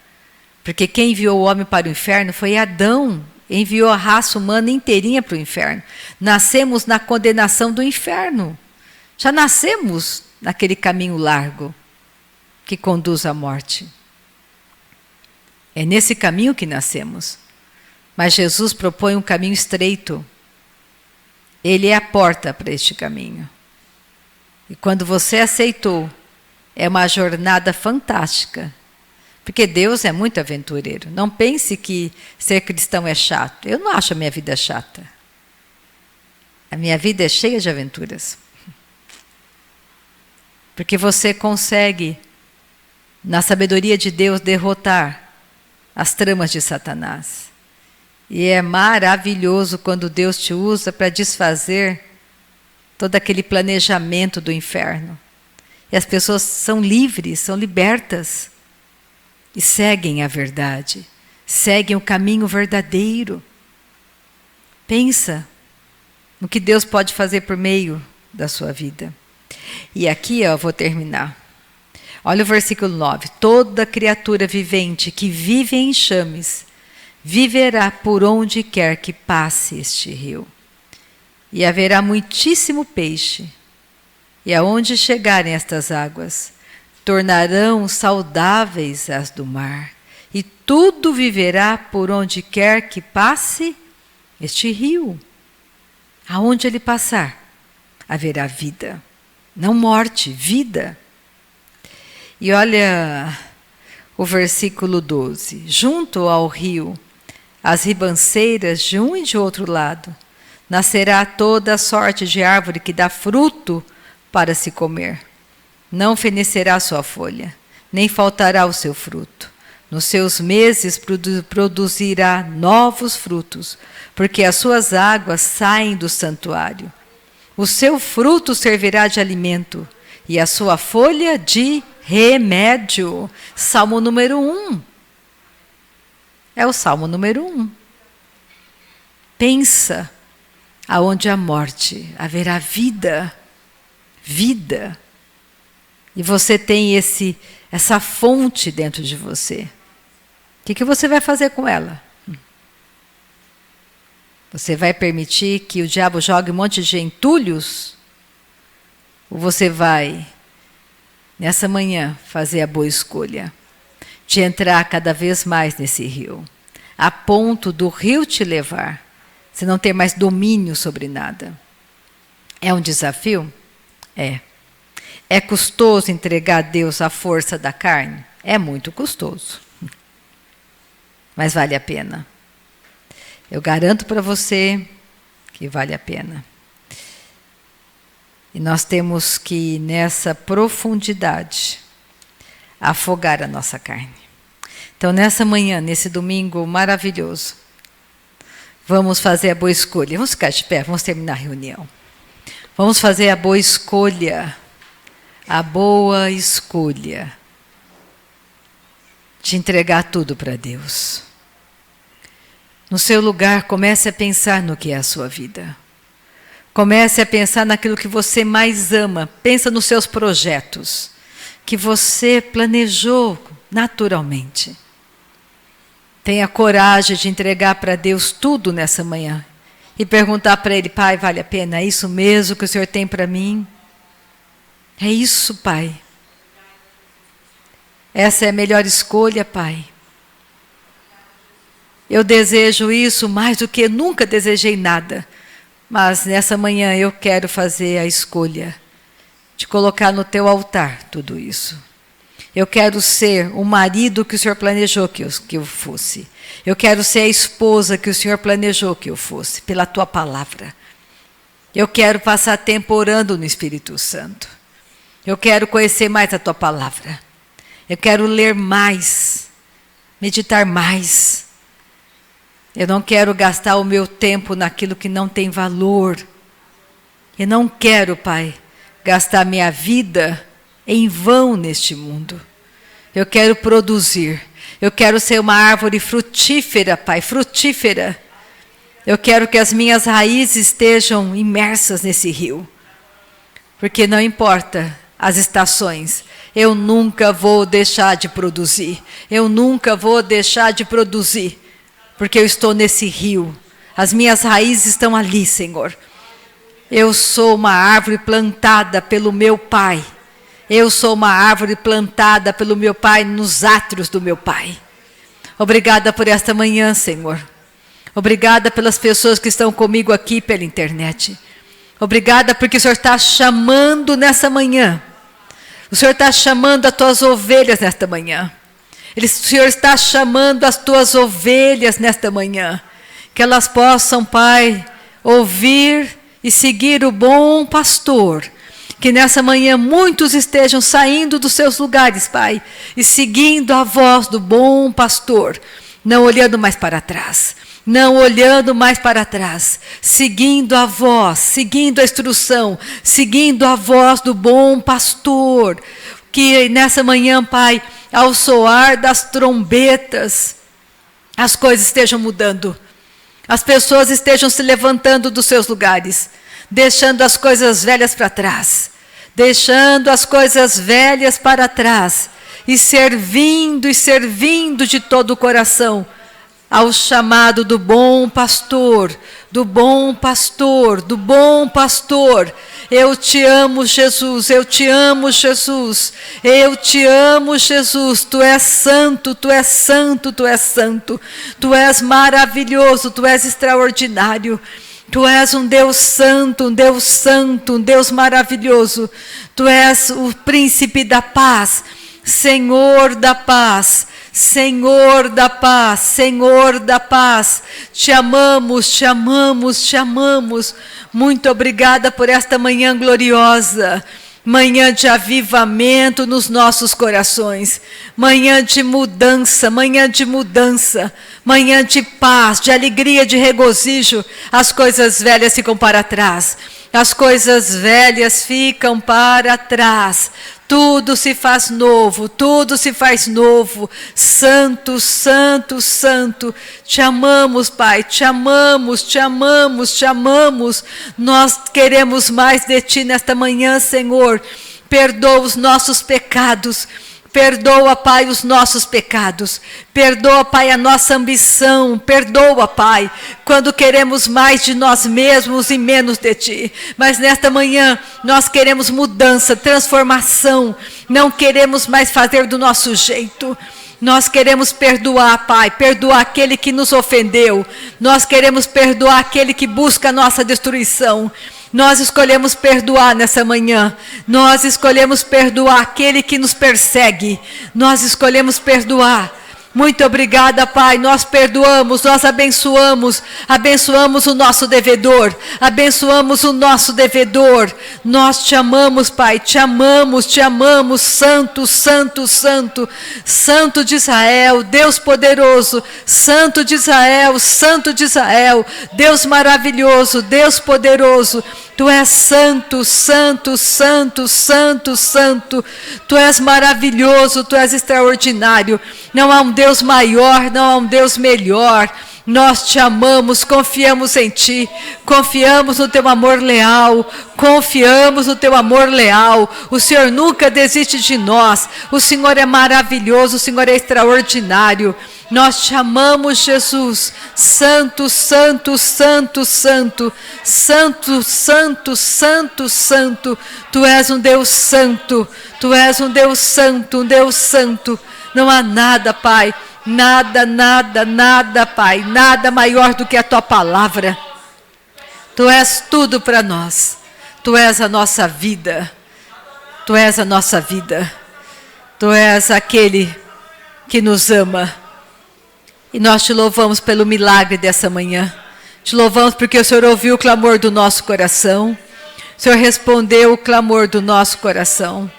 Porque quem enviou o homem para o inferno foi Adão enviou a raça humana inteirinha para o inferno. Nascemos na condenação do inferno. Já nascemos naquele caminho largo que conduz à morte. É nesse caminho que nascemos. Mas Jesus propõe um caminho estreito. Ele é a porta para este caminho. E quando você aceitou, é uma jornada fantástica. Porque Deus é muito aventureiro. Não pense que ser cristão é chato. Eu não acho a minha vida chata. A minha vida é cheia de aventuras. Porque você consegue, na sabedoria de Deus, derrotar as tramas de Satanás. E é maravilhoso quando Deus te usa para desfazer todo aquele planejamento do inferno. E as pessoas são livres, são libertas. E seguem a verdade. Seguem o caminho verdadeiro. Pensa no que Deus pode fazer por meio da sua vida. E aqui eu vou terminar. Olha o versículo 9. Toda criatura vivente que vive em enxames viverá por onde quer que passe este rio. E haverá muitíssimo peixe. E aonde chegarem estas águas, tornarão saudáveis as do mar. E tudo viverá por onde quer que passe este rio. Aonde ele passar, haverá vida. Não morte, vida. E olha o versículo 12. Junto ao rio, as ribanceiras de um e de outro lado, nascerá toda sorte de árvore que dá fruto para se comer. Não fenecerá sua folha, nem faltará o seu fruto. Nos seus meses produzirá novos frutos, porque as suas águas saem do santuário. O seu fruto servirá de alimento, e a sua folha de remédio. Salmo número 1. É o Salmo número 1. Pensa, aonde há morte, haverá vida. Vida. E você tem essa fonte dentro de você. O que você vai fazer com ela? Você vai permitir que o diabo jogue um monte de entulhos? Ou você vai, nessa manhã, fazer a boa escolha de entrar cada vez mais nesse rio, a ponto do rio te levar, você não ter mais domínio sobre nada? É um desafio? É. É custoso entregar a Deus a força da carne? É muito custoso. Mas vale a pena. Eu garanto para você que vale a pena. E nós temos que, nessa profundidade, afogar a nossa carne. Então, nessa manhã, nesse domingo maravilhoso, vamos fazer a boa escolha. Vamos ficar de pé, vamos terminar a reunião. Vamos fazer a boa escolha. A boa escolha de entregar tudo para Deus. No seu lugar, comece a pensar no que é a sua vida. Comece a pensar naquilo que você mais ama. Pensa nos seus projetos, que você planejou naturalmente. Tenha coragem de entregar para Deus tudo nessa manhã. E perguntar para Ele: Pai, vale a pena? É isso mesmo que o Senhor tem para mim? É isso, Pai. Essa é a melhor escolha, Pai. Eu desejo isso mais do que nunca desejei nada. Mas nessa manhã eu quero fazer a escolha de colocar no teu altar tudo isso. Eu quero ser o marido que o Senhor planejou que eu fosse. Eu quero ser a esposa que o Senhor planejou que eu fosse, pela tua palavra. Eu quero passar tempo orando no Espírito Santo. Eu quero conhecer mais a tua palavra. Eu quero ler mais, meditar mais. Eu não quero gastar o meu tempo naquilo que não tem valor. Eu não quero, Pai, gastar minha vida em vão neste mundo. Eu quero produzir. Eu quero ser uma árvore frutífera, Pai, frutífera. Eu quero que as minhas raízes estejam imersas nesse rio. Porque não importa as estações, eu nunca vou deixar de produzir. Eu nunca vou deixar de produzir. porque eu estou nesse rio. As minhas raízes estão ali, Senhor. Eu sou uma árvore plantada pelo meu Pai. Eu sou uma árvore plantada pelo meu Pai nos átrios do meu Pai. Obrigada por esta manhã, Senhor. Obrigada pelas pessoas que estão comigo aqui pela internet. Obrigada porque o Senhor está chamando nessa manhã. O Senhor está chamando as tuas ovelhas nesta manhã. O Senhor está chamando as tuas ovelhas nesta manhã. Que elas possam, Pai, ouvir e seguir o bom pastor. Que nessa manhã muitos estejam saindo dos seus lugares, Pai, e seguindo a voz do bom pastor, não olhando mais para trás, não olhando mais para trás, seguindo a voz, seguindo a instrução, seguindo a voz do bom pastor. Que nessa manhã, Pai, ao soar das trombetas, as coisas estejam mudando, as pessoas estejam se levantando dos seus lugares, deixando as coisas velhas para trás, deixando as coisas velhas para trás, e servindo de todo o coração ao chamado do bom pastor, do bom pastor, do bom pastor. Eu te amo, Jesus, eu te amo, Jesus, eu te amo, Jesus. Tu és santo, tu és santo, tu és santo, tu és maravilhoso, tu és extraordinário. Tu és um Deus santo, um Deus santo, um Deus maravilhoso. Tu és o príncipe da paz, Senhor da paz, Senhor da paz, Senhor da paz. Te amamos, te amamos, te amamos. Muito obrigada por esta manhã gloriosa. Manhã de avivamento nos nossos corações, manhã de mudança, manhã de mudança, manhã de paz, de alegria, de regozijo. As coisas velhas ficam para trás, as coisas velhas ficam para trás. Tudo se faz novo, tudo se faz novo. Santo, santo, santo. Te amamos, Pai, te amamos, te amamos, te amamos. Nós queremos mais de Ti nesta manhã, Senhor. Perdoa os nossos pecados. Perdoa, Pai, os nossos pecados. Perdoa, Pai, a nossa ambição. Perdoa, Pai, quando queremos mais de nós mesmos e menos de Ti. Mas nesta manhã nós queremos mudança, transformação. Não queremos mais fazer do nosso jeito. Nós queremos perdoar, Pai, perdoar aquele que nos ofendeu. Nós queremos perdoar aquele que busca a nossa destruição. Nós escolhemos perdoar nessa manhã. Nós escolhemos perdoar aquele que nos persegue. Nós escolhemos perdoar. Muito obrigada, Pai. Nós perdoamos, nós abençoamos. Abençoamos o nosso devedor. Abençoamos o nosso devedor. Nós te amamos, Pai. Te amamos, te amamos. Santo, santo, santo. Santo de Israel, Deus poderoso. Santo de Israel, Santo de Israel. Deus maravilhoso, Deus poderoso. Tu és santo, santo, santo, santo, santo. Tu és maravilhoso, Tu és extraordinário. Não há um Deus maior, não há um Deus melhor. Nós te amamos, confiamos em Ti, confiamos no Teu amor leal, confiamos no Teu amor leal. O Senhor nunca desiste de nós. O Senhor é maravilhoso, o Senhor é extraordinário. Nós te amamos, Jesus. Santo, santo, santo, santo. Santo, santo, santo, santo. Tu és um Deus santo. Tu és um Deus santo, um Deus santo. Não há nada, Pai. Nada, nada, nada, Pai. Nada maior do que a Tua palavra. Tu és tudo para nós. Tu és a nossa vida. Tu és a nossa vida. Tu és aquele que nos ama. E nós te louvamos pelo milagre dessa manhã. Te louvamos porque o Senhor ouviu o clamor do nosso coração. O Senhor respondeu o clamor do nosso coração.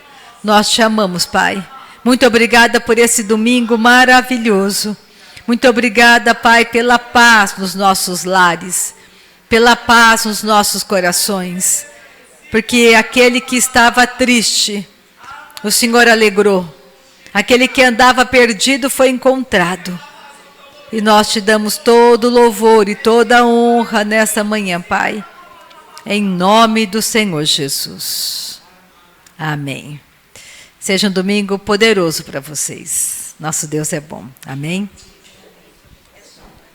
Nós te amamos, Pai. Muito obrigada por esse domingo maravilhoso. Muito obrigada, Pai, pela paz nos nossos lares. Pela paz nos nossos corações. Porque aquele que estava triste, o Senhor alegrou. Aquele que andava perdido foi encontrado. E nós te damos todo o louvor e toda a honra nesta manhã, Pai. Em nome do Senhor Jesus. Amém. Seja um domingo poderoso para vocês. Nosso Deus é bom. Amém.